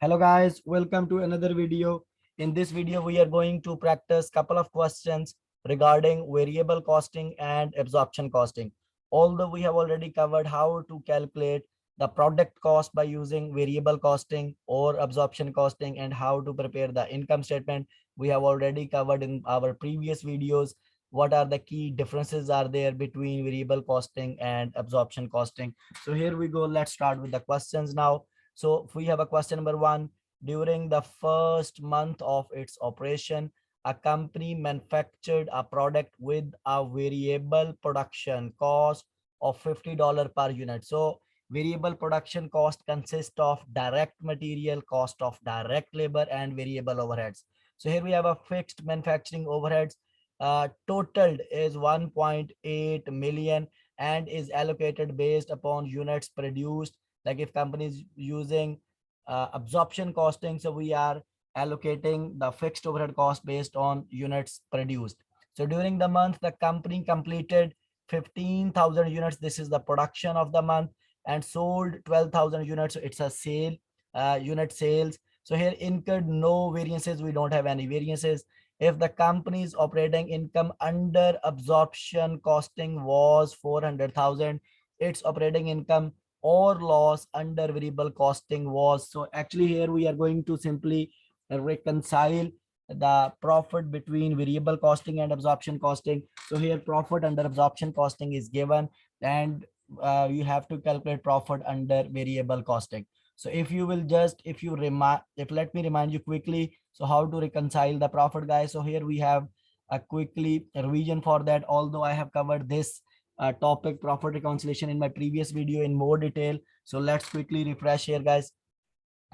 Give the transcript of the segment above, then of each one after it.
Hello guys, welcome to another video. In this video, we are going to practice couple of questions regarding variable costing and absorption costing. Although we have already covered how to calculate the product cost by using variable costing or absorption costing and how to prepare the income statement, we have already covered in our previous videos what are the key differences are there between variable costing and absorption costing. So here we go. Let's start with the questions now. So if we have a question number one, during the first month of its operation, a company manufactured a product with a variable production cost of $50 per unit. So variable production cost consists of direct material cost of direct labor and variable overheads. So here we have a fixed manufacturing overheads totaled is 1.8 million and is allocated based upon units produced. Like if companies using absorption costing, so we are allocating the fixed overhead cost based on units produced. So during the month, the company completed 15,000 units. This is the production of the month, and sold 12,000 units. So it's a sale, unit sales. So here incurred no variances. We don't have any variances. If the company's operating income under absorption costing was 400,000, its operating income or loss under variable costing was. So actually here we are going to simply reconcile the profit between variable costing and absorption costing. So here profit under absorption costing is given, and you have to calculate profit under variable costing. So if you will just, if you remind, if let me remind you quickly, so how to reconcile the profit, guys. So here we have a quickly revision for that. Although I have covered this topic profit reconciliation in my previous video in more detail, so let's quickly refresh here, guys.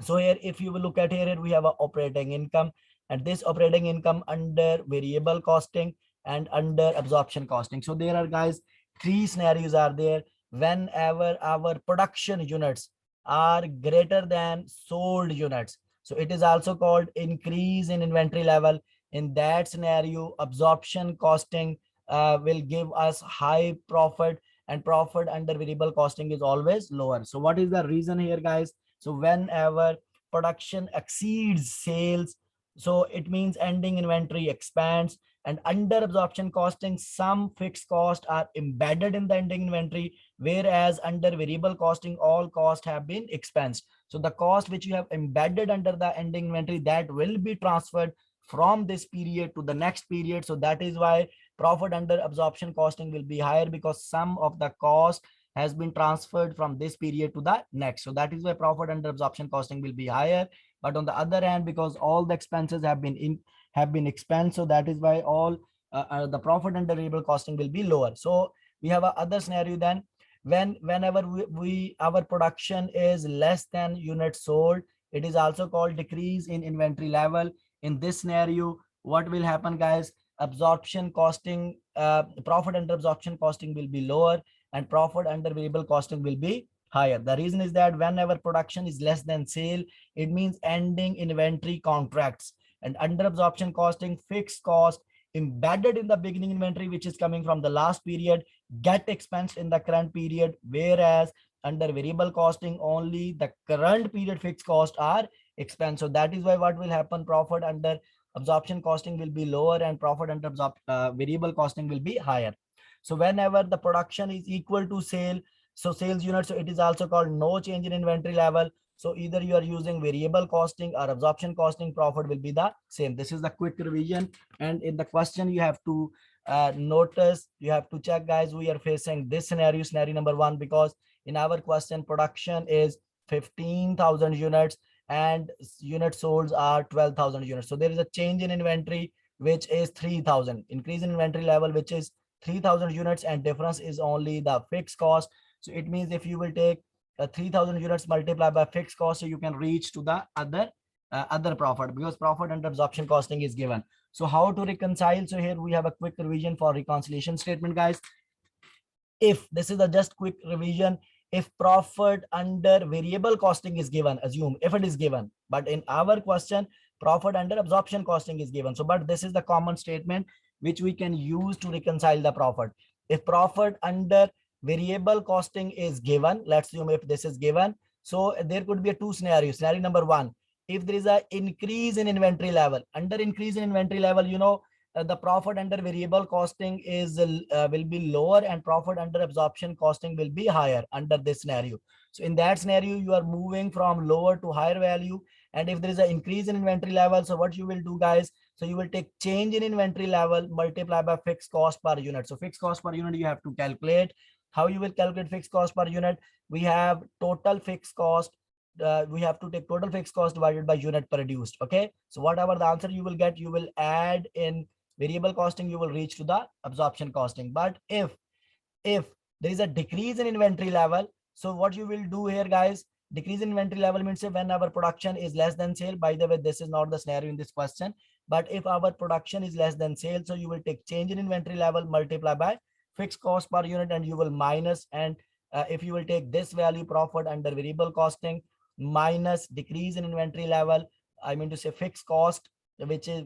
So here if you will look at here, we have a operating income, and this operating income under variable costing and under absorption costing. So there are, guys, three scenarios are there. Whenever our production units are greater than sold units, so it is also called increase in inventory level. In that scenario, absorption costing will give us high profit, and profit under variable costing is always lower. So what is the reason here, guys? So whenever production exceeds sales, so it means ending inventory expands, and under absorption costing, some fixed costs are embedded in the ending inventory, whereas under variable costing, all costs have been expensed. So the cost which you have embedded under the ending inventory, that will be transferred from this period to the next period. So that is why profit under absorption costing will be higher, because some of the cost has been transferred from this period to the next. So that is why profit under absorption costing will be higher. But on the other hand, because all the expenses have been expensed, so that is why all the profit under variable costing will be lower. So we have a other scenario then, whenever we our production is less than units sold, it is also called decrease in inventory level. In this scenario, what will happen, guys? Absorption costing, profit under absorption costing will be lower, and profit under variable costing will be higher. The reason is that whenever production is less than sale, it means ending inventory contracts, and under absorption costing, fixed cost embedded in the beginning inventory, which is coming from the last period, get expensed in the current period, whereas under variable costing, only the current period fixed costs are expensed. So that is why what will happen, profit under absorption costing will be lower, and profit under variable costing will be higher. So whenever the production is equal to sale, so sales units, so it is also called no change in inventory level. So either you are using variable costing or absorption costing, profit will be the same. This is the quick revision. And in the question, you have to notice, you have to check, guys, we are facing this scenario number one, because in our question, production is 15,000 units and units sold are 12,000 units. So there is a change in inventory, which is 3,000, increase in inventory level, which is 3,000 units, and difference is only the fixed cost. So it means if you will take 3,000 units multiplied by fixed cost, so you can reach to the other profit, because profit under absorption costing is given. So how to reconcile? So here we have a quick revision for reconciliation statement, guys. If this is a just quick revision, if profit under variable costing is given, assume if it is given, but in our question, profit under absorption costing is given. So but this is the common statement which we can use to reconcile the profit. If profit under variable costing is given, let's assume if this is given, so there could be a two scenarios. Scenario number one, if there is a increase in inventory level, under increase in inventory level, you know, the profit under variable costing is will be lower and profit under absorption costing will be higher under this scenario. So in that scenario, you are moving from lower to higher value. And if there is an increase in inventory level, so what you will do, guys, so you will take change in inventory level multiply by fixed cost per unit. So fixed cost per unit you have to calculate. How you will calculate fixed cost per unit? We have total fixed cost. We have to take total fixed cost divided by unit produced. Okay, so whatever the answer you will get, you will add in variable costing, you will reach to the absorption costing. But if there is a decrease in inventory level, so what you will do here, guys, decrease in inventory level means when our production is less than sale. By the way, this is not the scenario in this question, but if our production is less than sale, so you will take change in inventory level multiply by fixed cost per unit and you will minus. And if you will take this value profit under variable costing minus decrease in inventory level, I mean to say fixed cost, which is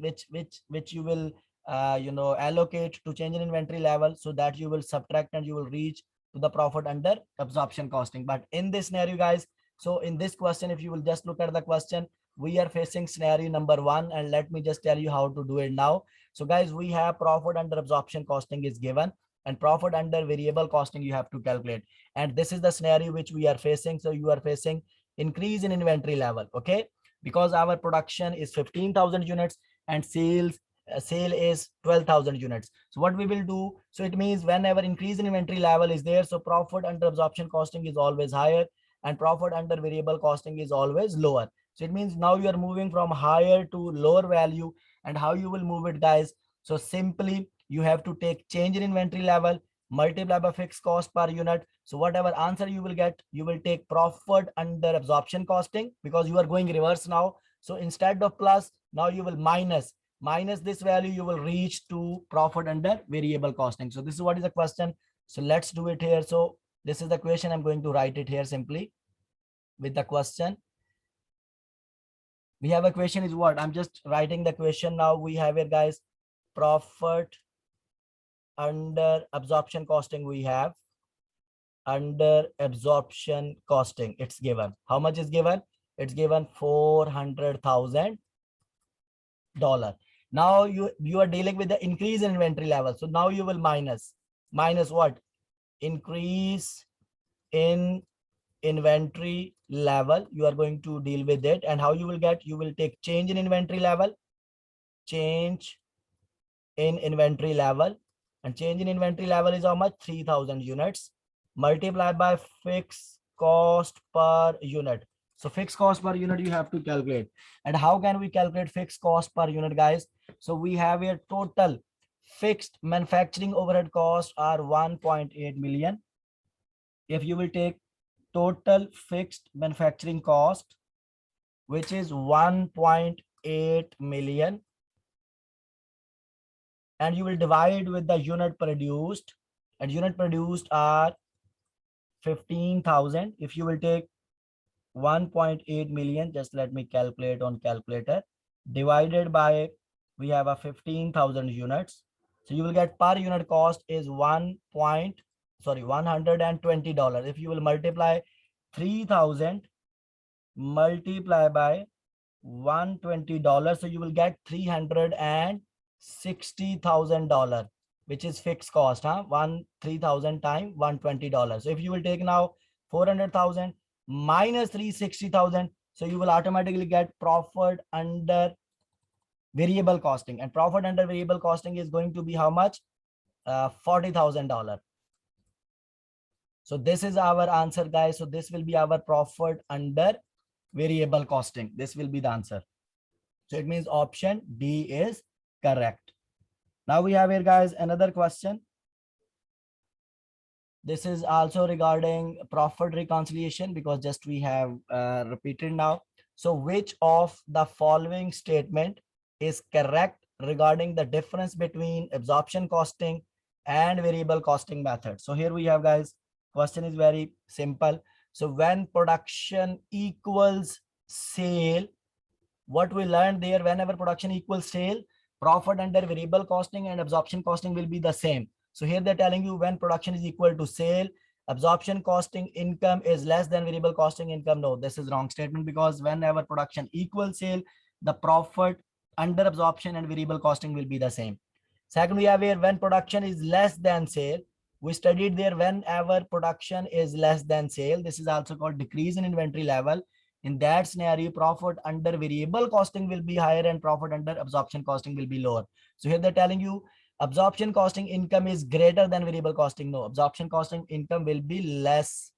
which you will you know, allocate to change in inventory level, so that you will subtract and you will reach to the profit under absorption costing. But in this scenario, guys, so in this question, if you will just look at the question, we are facing scenario number 1, and let me just tell you how to do it now. So guys, we have profit under absorption costing is given and profit under variable costing you have to calculate, and this is the scenario which we are facing. So you are facing increase in inventory level, okay, because our production is 15,000 units and sale is 12,000 units. So what we will do, so it means whenever increase in inventory level is there, so profit under absorption costing is always higher and profit under variable costing is always lower. So it means now you are moving from higher to lower value. And how you will move it, guys? So simply you have to take change in inventory level multiply by fixed cost per unit. So whatever answer you will get, you will take profit under absorption costing, because you are going reverse now. So instead of plus, now you will minus this value, you will reach to profit under variable costing. So this is what is the question. So let's do it here. So this is the question. I'm going to write it here simply with the question. We have a question is what? I'm just writing the question now. We have here, guys, profit under absorption costing. We have under absorption costing. It's given. How much is given? It's given $400,000. Now you are dealing with the increase in inventory level. So now you will minus what? Increase in inventory level. You are going to deal with it. And how you will get? You will take change in inventory level, change in inventory level, and change in inventory level is how much? 3,000 units multiplied by fixed cost per unit. So fixed cost per unit you have to calculate. And how can we calculate fixed cost per unit, guys? So we have a total fixed manufacturing overhead costs are 1.8 million. If you will take total fixed manufacturing cost, which is 1.8 million, and you will divide with the unit produced, and unit produced are 15,000. If you will take 1.8 million, just let me calculate on calculator, divided by, we have a 15,000 units. So you will get per unit cost is $120. If you will multiply 3,000 multiply by $120, so you will get $360,000, which is fixed cost, 3,000 times $120. So if you will take now 400,000 minus 360,000, so you will automatically get profit under variable costing, and profit under variable costing is going to be how much? $40,000. So this is our answer, guys. So this will be our profit under variable costing. This will be the answer. So it means option D is correct. Now we have here, guys, another question. This is also regarding profit reconciliation, because just we have repeated now. So which of the following statement is correct regarding the difference between absorption costing and variable costing method? So here we have, guys, question is very simple. So when production equals sale, what we learned there, whenever production equals sale, profit under variable costing and absorption costing will be the same. So here they're telling you when production is equal to sale, absorption costing income is less than variable costing income. No, this is wrong statement, because whenever production equals sale, the profit under absorption and variable costing will be the same. Second, we have here when production is less than sale. We studied there whenever production is less than sale. This is also called decrease in inventory level. In that scenario, profit under variable costing will be higher and profit under absorption costing will be lower. So here they're telling you absorption costing income is greater than variable costing. No, absorption costing income will be less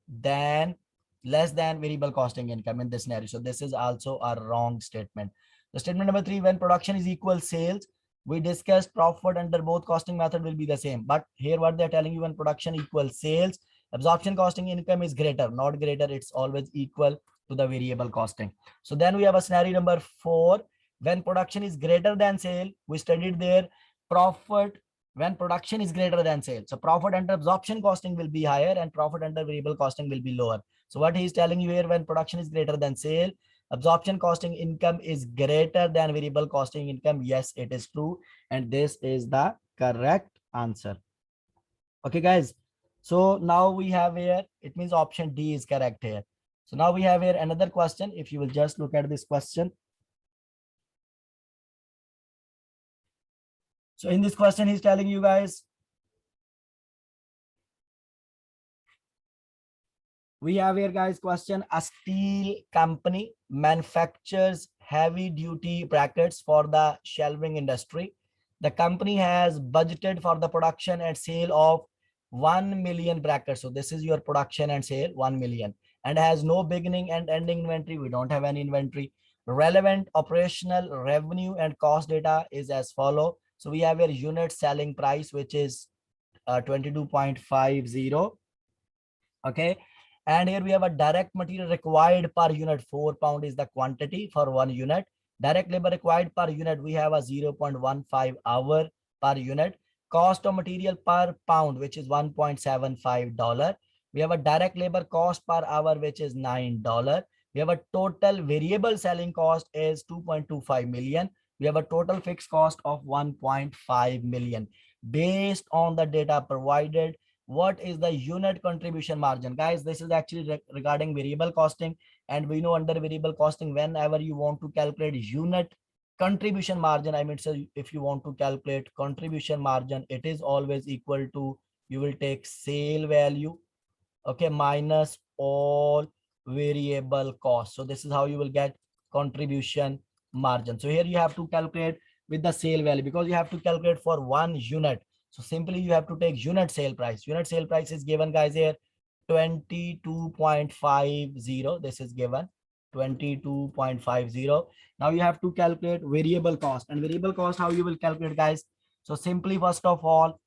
than variable costing income in this scenario. So this is also a wrong statement. The statement number 3, when production is equal sales, we discussed profit under both costing method will be the same. But here what they're telling you, when production equals sales, absorption costing income is greater, not greater. It's always equal to the variable costing. So then we have a scenario number 4. When production is greater than sale, we studied there profit when production is greater than sale. So profit under absorption costing will be higher and profit under variable costing will be lower. So what he is telling you here, when production is greater than sale, absorption costing income is greater than variable costing income. Yes, it is true. And this is the correct answer. Okay, guys. So now we have here, it means option D is correct here. So now we have here another question. If you will just look at this question. So in this question, he's telling you guys, we have here guys question, a steel company manufactures heavy duty brackets for the shelving industry. The company has budgeted for the production and sale of 1 million brackets. So this is your production and sale 1 million, and has no beginning and ending inventory. We don't have any inventory. Relevant operational revenue and cost data is as follow. So we have a unit selling price, which is 22.50. Okay. And here we have a direct material required per unit. 4 pound is the quantity for 1 unit. Direct labor required per unit, we have a 0.15 hour per unit. Cost of material per pound, which is $1.75. We have a direct labor cost per hour, which is $9. We have a total variable selling cost is 2.25 million. We have a total fixed cost of 1.5 million. Based on the data provided, what is the unit contribution margin? Guys, this is actually regarding variable costing, and we know under variable costing, whenever you want to calculate unit contribution margin, I mean, so if you want to calculate contribution margin, it is always equal to, you will take sale value, okay, minus all variable costs. So this is how you will get contribution margin. So here you have to calculate with the sale value, because you have to calculate for 1 unit. So simply you have to take unit sale price. Unit sale price is given guys here 22.50. This is given 22.50. Now you have to calculate variable cost, and variable cost, how you will calculate guys? So simply, first of all,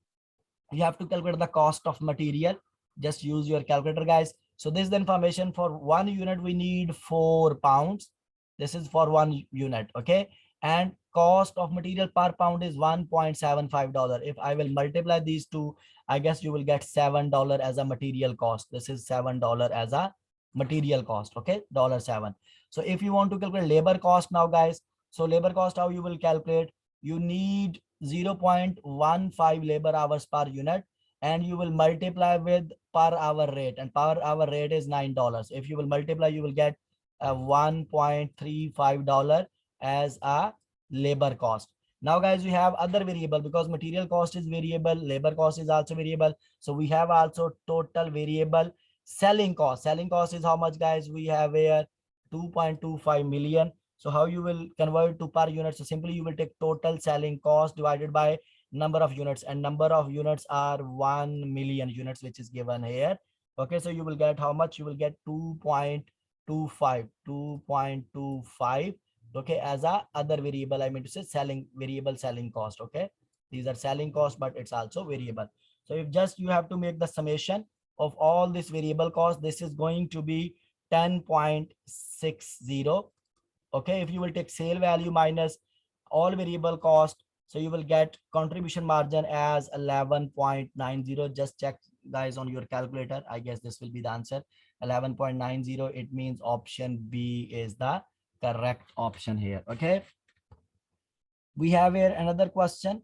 you have to calculate the cost of material. Just use your calculator guys. So this is the information. For 1 unit we need 4 pounds. This is for 1 unit. Okay. And cost of material per pound is $1.75. If I will multiply these two, I guess you will get $7 as a material cost. This is $7 as a material cost. Okay, $7. So if you want to calculate labor cost now guys, so labor cost, how you will calculate? You need 0.15 labor hours per unit, and you will multiply with per hour rate, and per hour rate is $9. If you will multiply, you will get $1.35 as a labor cost. Now guys, we have other variable, because material cost is variable, labor cost is also variable. So we have also total variable selling cost. Selling cost is how much guys? We have here 2.25 million. So how you will convert to per unit? So simply you will take total selling cost divided by number of units, and number of units are 1 million units, which is given here. Okay, so you will get how much? You will get 2.25. Okay, as a other variable, I mean to say variable selling cost. Okay, these are selling costs, but it's also variable. So if just you have to make the summation of all this variable cost, this is going to be 10.60. Okay, if you will take sale value minus all variable cost, so you will get contribution margin as 11.90. Just check guys on your calculator. I guess this will be the answer, 11.90. It means option B is the correct option here. Okay, we have here another question.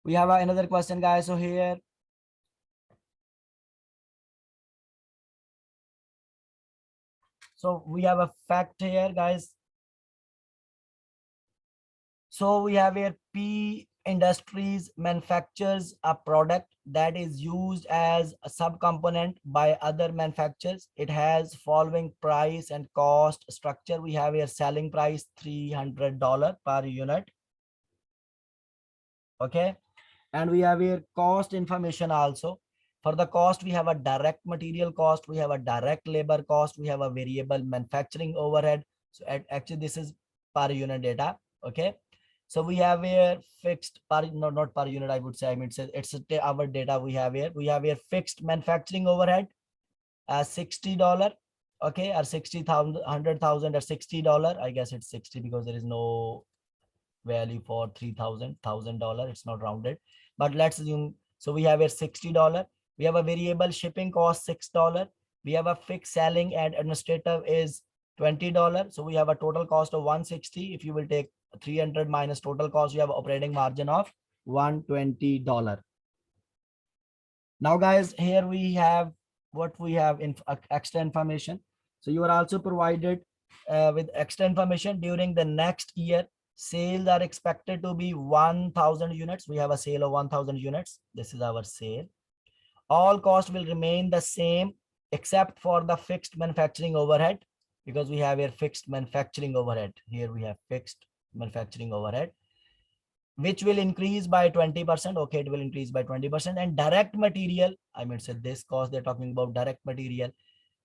We have another question, guys. So here, so we have a fact here, guys. So we have here P Industries manufactures a product that is used as a subcomponent by other manufacturers. It has following price and cost structure. We have here selling price $300 per unit. Okay. And we have here cost information also. For the cost, we have a direct material cost, we have a direct labor cost, we have a variable manufacturing overhead. So actually this is per unit data. Okay. So we have here fixed per, no, not per unit, I would say. I mean, it's our data we have here. We have here fixed manufacturing overhead as $60. Okay, or 60,000, 100,000 or $60. I guess it's 60 because there is no value for $3,000. It's not rounded, but let's assume. So we have a $60. We have a variable shipping cost $6. We have a fixed selling and administrative is $20. So we have a total cost of 160. If you will take 300 minus total cost, you have operating margin of $120. Now, guys, here we have what we have in extra information. So you are also provided with extra information. During the next year, sales are expected to be 1,000 units. We have a sale of 1,000 units. This is our sale. All costs will remain the same except for the fixed manufacturing overhead, because we have here fixed manufacturing overhead. Here we have fixed manufacturing overhead, which will increase by 20%. Okay, it will increase by 20%. And direct material, I mean, so this cost they're talking about direct material,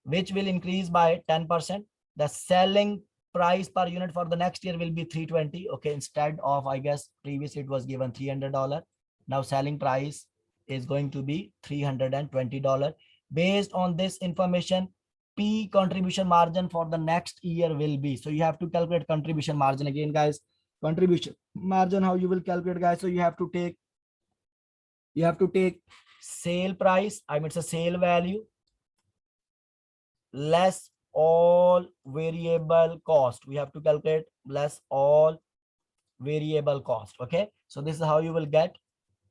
which will increase by 10%. The selling price per unit for the next year will be 320. Okay, instead of, I guess previously it was given $300. Now selling price is going to be $320. Based on this information, P contribution margin for the next year will be. So you have to calculate contribution margin again, guys. Contribution margin, how you will calculate, guys? So you have to take sale price, I mean it's a sale value, less all variable cost. We have to calculate less all variable cost. Okay, so this is how you will get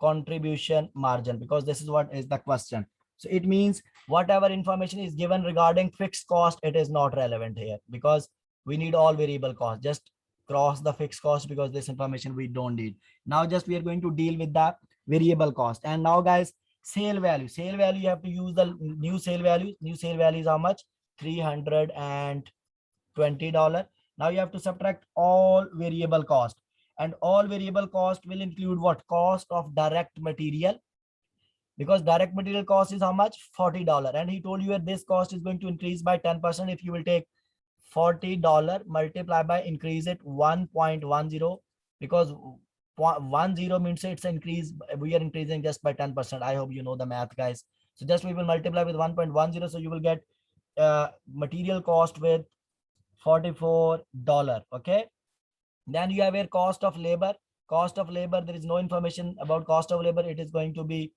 contribution margin, because this is what is the question. So it means whatever information is given regarding fixed cost, it is not relevant here, because we need all variable cost. Just cross the fixed cost, because this information we don't need. Now just we are going to deal with the variable cost. And now, guys, sale value, you have to use the new sale value. New sale value is how much? $320. Now you have to subtract all variable cost, and all variable cost will include what? Cost of direct material, because direct material cost is how much? $40. And he told you that this cost is going to increase by 10%. If you will take $40 multiply by increase it 1.10, because 10 means it's increase, we are increasing just by 10%. I hope you know the math, guys. So just we will multiply with 1.10, so you will get material cost with $44. Okay, then you have a cost of labor. There is no information about cost of labor. It is going to be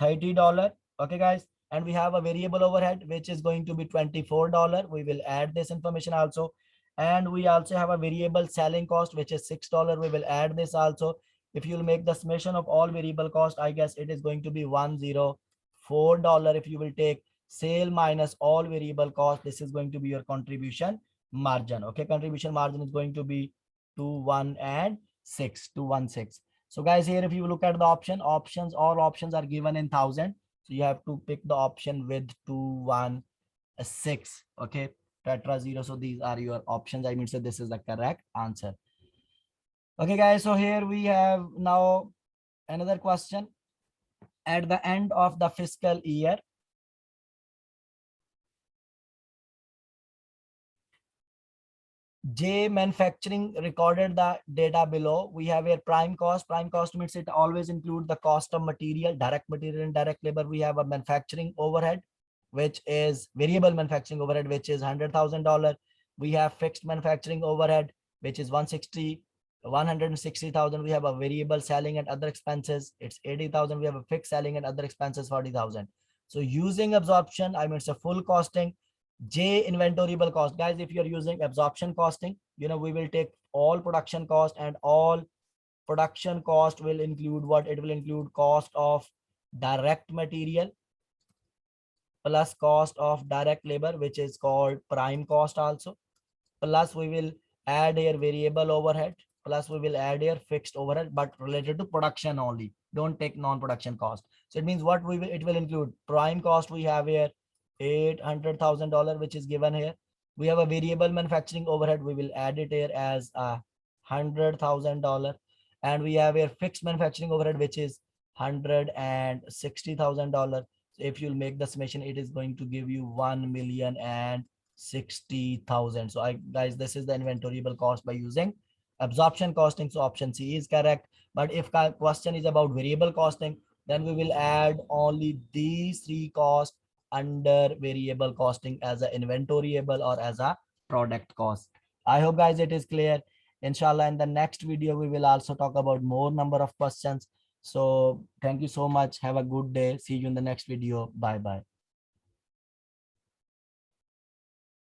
$30. Okay, guys, and we have a variable overhead which is going to be $24. We will add this information also. And we also have a variable selling cost which is $6. We will add this also. If you'll make the summation of all variable cost, I guess it is going to be $104. If you will take sale minus all variable cost, this is going to be your contribution margin. Okay, contribution margin is going to be 216. So guys, here if you look at the options, all options are given in 1,000. So you have to pick the option with 216. Okay, tetra 0. So these are your options. I mean, so this is the correct answer. Okay, guys, so here we have now another question. At the end of the fiscal year, J Manufacturing recorded the data below. We have a prime cost. Prime cost means it always include the cost of material, direct material and direct labor. We have a manufacturing overhead, which is variable manufacturing overhead, which is $100,000. We have fixed manufacturing overhead, which is 160,000. We have a variable selling and other expenses. It's 80,000. We have a fixed selling and other expenses 40,000. So using absorption, I mean, it's a full costing. J inventoriable cost, guys. If you're using absorption costing, we will take all production cost and all production cost will include what? It will include cost of direct material plus cost of direct labor, which is called prime cost also. Plus we will add here variable overhead, plus we will add here fixed overhead, but related to production only. Don't take non-production cost. So it means what it will include prime cost. We have here $800,000, which is given here. We have a variable manufacturing overhead. We will add it here as $100,000, and we have here fixed manufacturing overhead, which is $160,000. So if you'll make the summation, it is going to give you 1,060,000. So guys, this is the inventoriable cost by using absorption costing. So option C is correct. But if question is about variable costing, then we will add only these three costs under variable costing as a inventoriable or as a product cost. I hope guys it is clear. Inshallah, in the next video we will also talk about more number of questions. So thank you so much. Have a good day. See you in the next video. Bye bye.